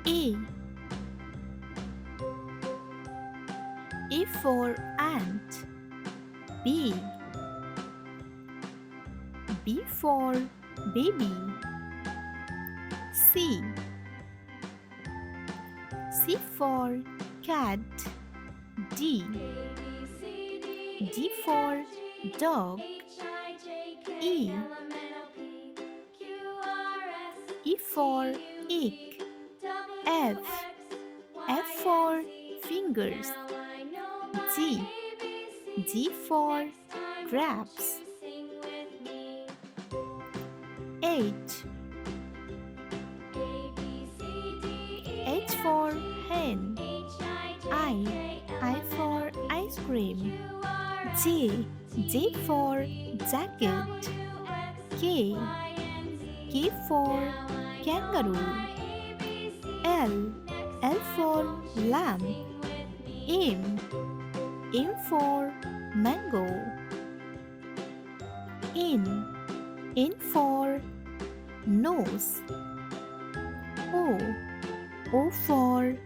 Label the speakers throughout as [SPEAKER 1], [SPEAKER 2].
[SPEAKER 1] A. A for ant. B. B for baby. C. C for cat. D. D for dog. E. E for egg. F. F for fingers. G. G for grapes. H. H for hen. I for ice cream. J. J for jacket. K. K for kangaroo. L. L for lamb. M. M for mango. N. N for nose. O. O for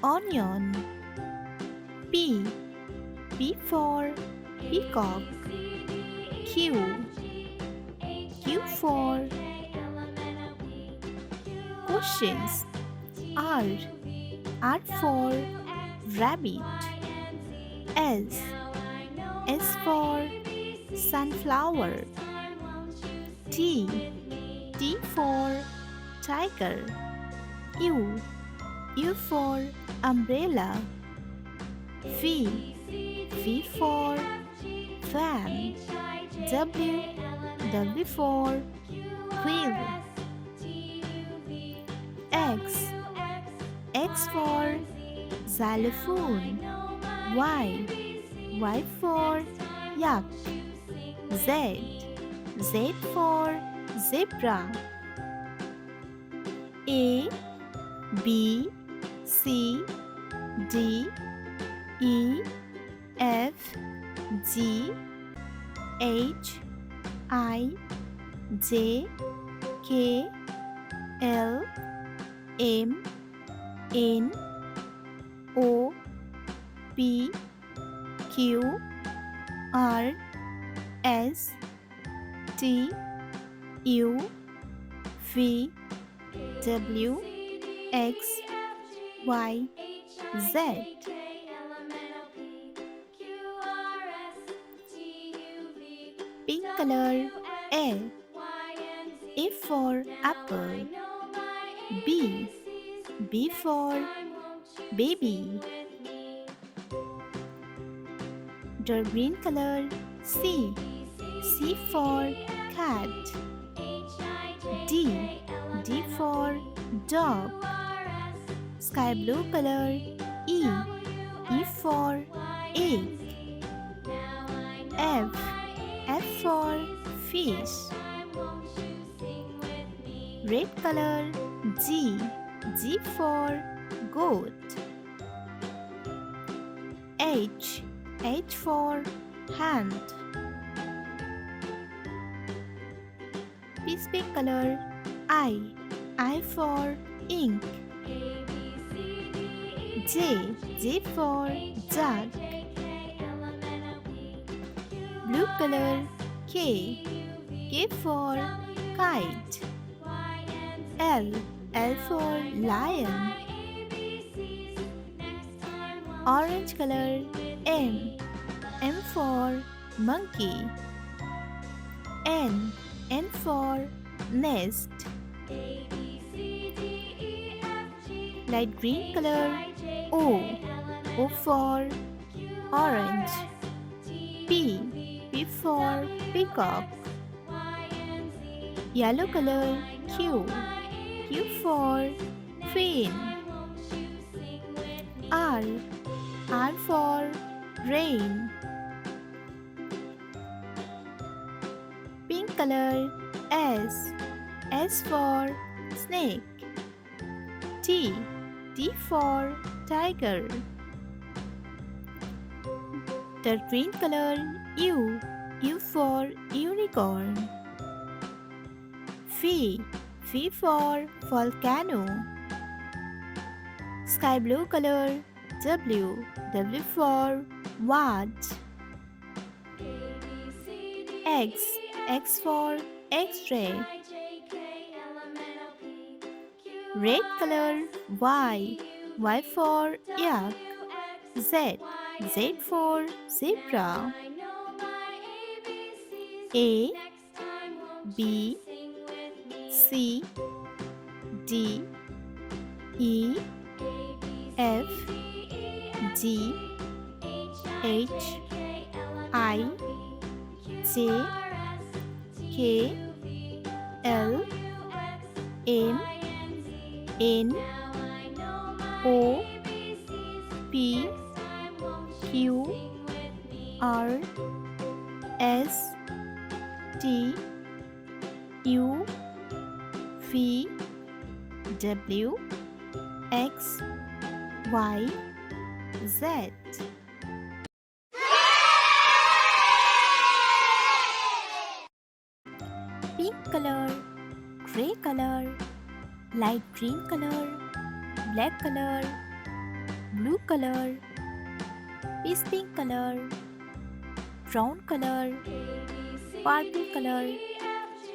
[SPEAKER 1] onion. P. P for peacock. Q. Q for questions. R. R for rabbit. S. S for sunflower. T. T for tiger. U. U for umbrella. V. V for fan. W. W for wheel. X. X for xylophone. Y. Y for yak. Z. Z for zebra. A. B. C. D. E. F. G. H. I. J. K. L. M. N. O. P. Q. R. S. T. U. V. W. X. Y. Z. Pink color. A. A for apple. B. B for baby. Dark green color. C. C for cat. D. D for dog. Sky blue color. E. E for egg. F. F for fish. Red color. G. G for goat. H. H for hand. Peach color. I. I for ink. J. J for jug. Blue color. K. K for kite. L. L for lion. Orange color. M. M for monkey. N. N for nest. Light green color. O. O for orange. P. P for peacock. Yellow color. Q. Q for queen. R. R for rain. Pink color. S. S for snake. T. T for tiger. Dark green color. U. U for unicorn. V. V for volcano. Sky blue color. W. W for watch. X. X for X-ray. Red color. Y. Y for yak. Z. Z for zebra. A. B. C. D. E. F. G. H. I. J. K. L. M. N. O. P. Q. R. S. T. U. V. W. X. Y. Z. Pink color, gray color, light green color, black color, blue color, peach pink color, brown color, purple color,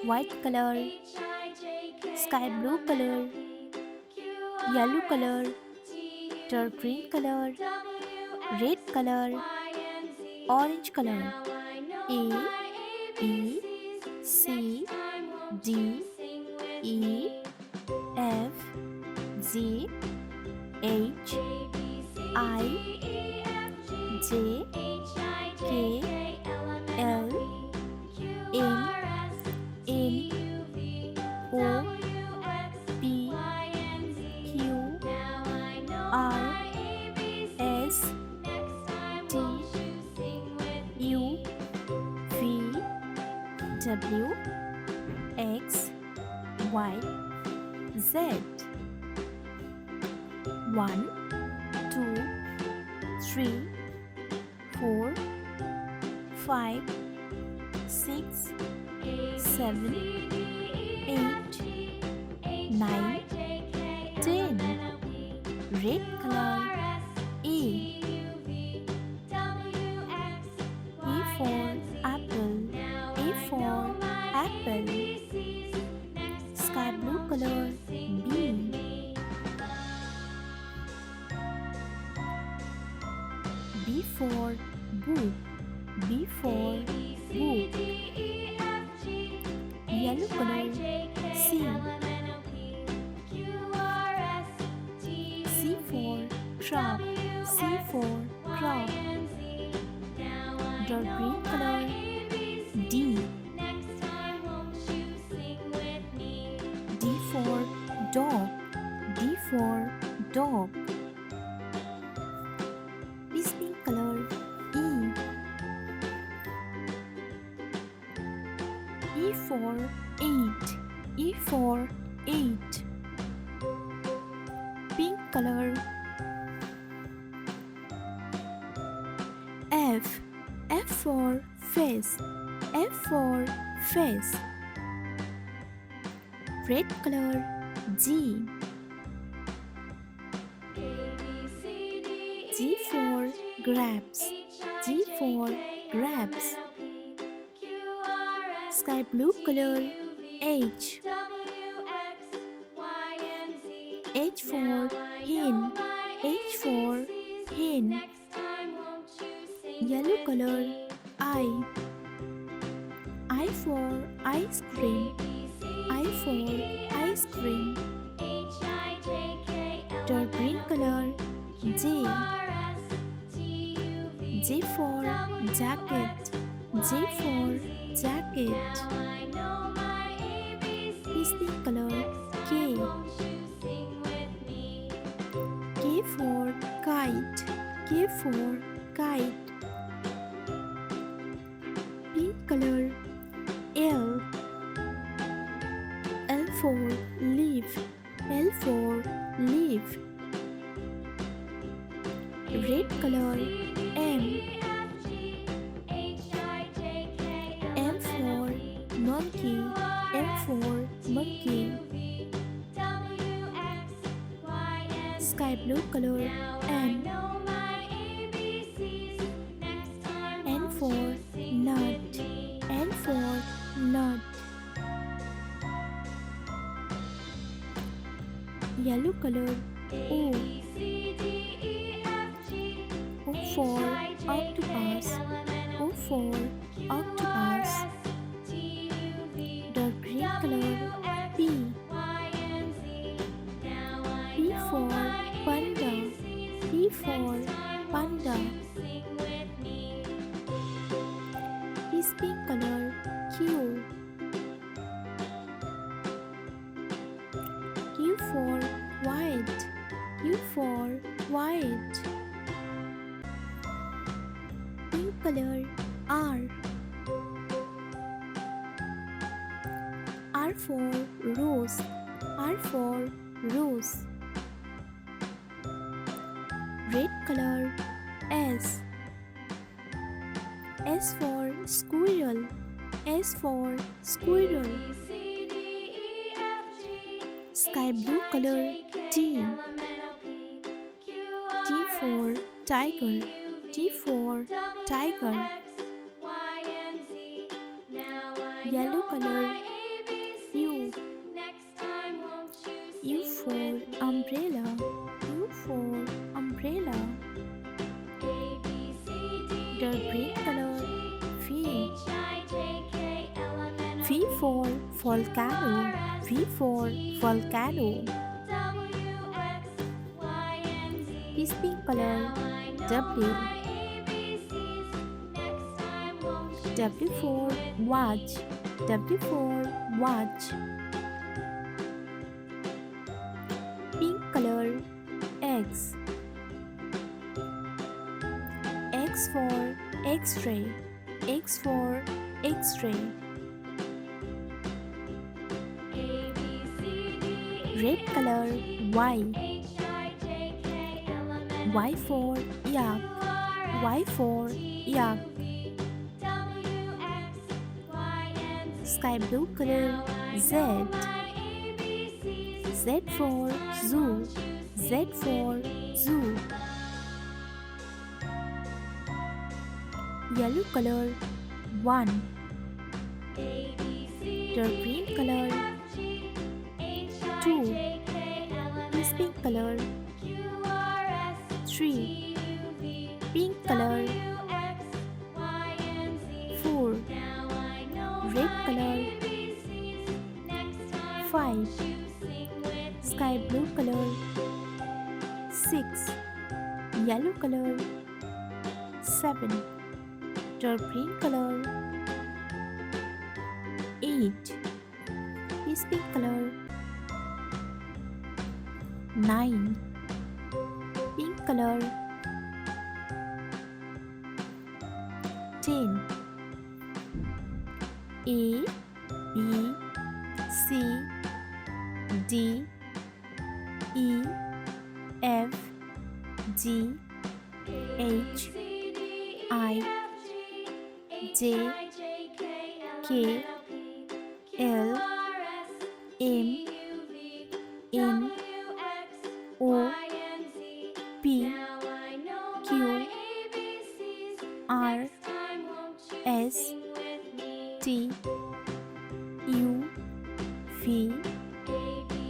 [SPEAKER 1] white color, sky blue color, yellow color, dark green color, red color, orange color. A, B, C, D, E, F, G, H, I, J, K, L, M, N, O, P, Q, R, S, T, U, V, W, X, Y, Z. 1, 2, 3, 4, 5, 6, 7, 8, 9, 10. Red color. A. A for apple. A for apple. Sky blue color. B. B for book. B for book. Yellow color. C. C for crop. C for crop. Dark green color. D. D for dog. D for dog. Peach pink color. E. E for 8. E for 8. Pink color. F. F for face. F for face. Red color. G. G for grapes. G for grapes. Sky blue color. H. H for hen. H for hen. Yellow color. I. I for ice cream. I for ice cream. Dark green color. J. J for jacket. J for jacket. Peach pink color. K. K for kite. K for kite. Pink color. L. L for leaf. L for leaf. Red color. M. M for monkey. M for monkey. sky blue color. N. N for nut. N for nut. Yellow color. O. O for octopus. O for octopus. Dark green color. P. P for panda. P for panda. Is pink color. Q. Q for white. Q for white. Pink color. R. R for rose. R for rose. Red color. S. S for squirrel. S for squirrel. Sky blue color. T. T for tiger. T for tiger. Yellow color. U. U for umbrella. U for umbrella. Dark green color. V. V for volcano. V for volcano. Is pink color. W. W for watch. W for watch. Pink color. X. X for X-ray. X for X-ray. Red color. Y. Y for yak. Y for yak. Sky blue color. Z. Z for zoo. Z for zoo. Yellow color. 1. Dark green color. 2. Is pink color. 3. Pink color. 4. Red color. 5. Sky blue color. 6. Yellow color. 7. Dark green color. 8. Is pink color. 9. Pink color. 10. A, B, C, D, E, F, G, H, I, J, K, L, M, N, O, P, Q, R, S, T, U, V,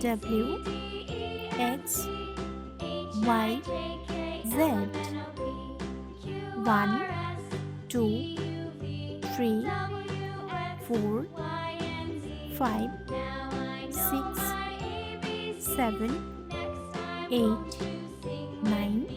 [SPEAKER 1] W, X, Y, Z. 1, 2, 3, 4, 5, 6, 7, 8, 9,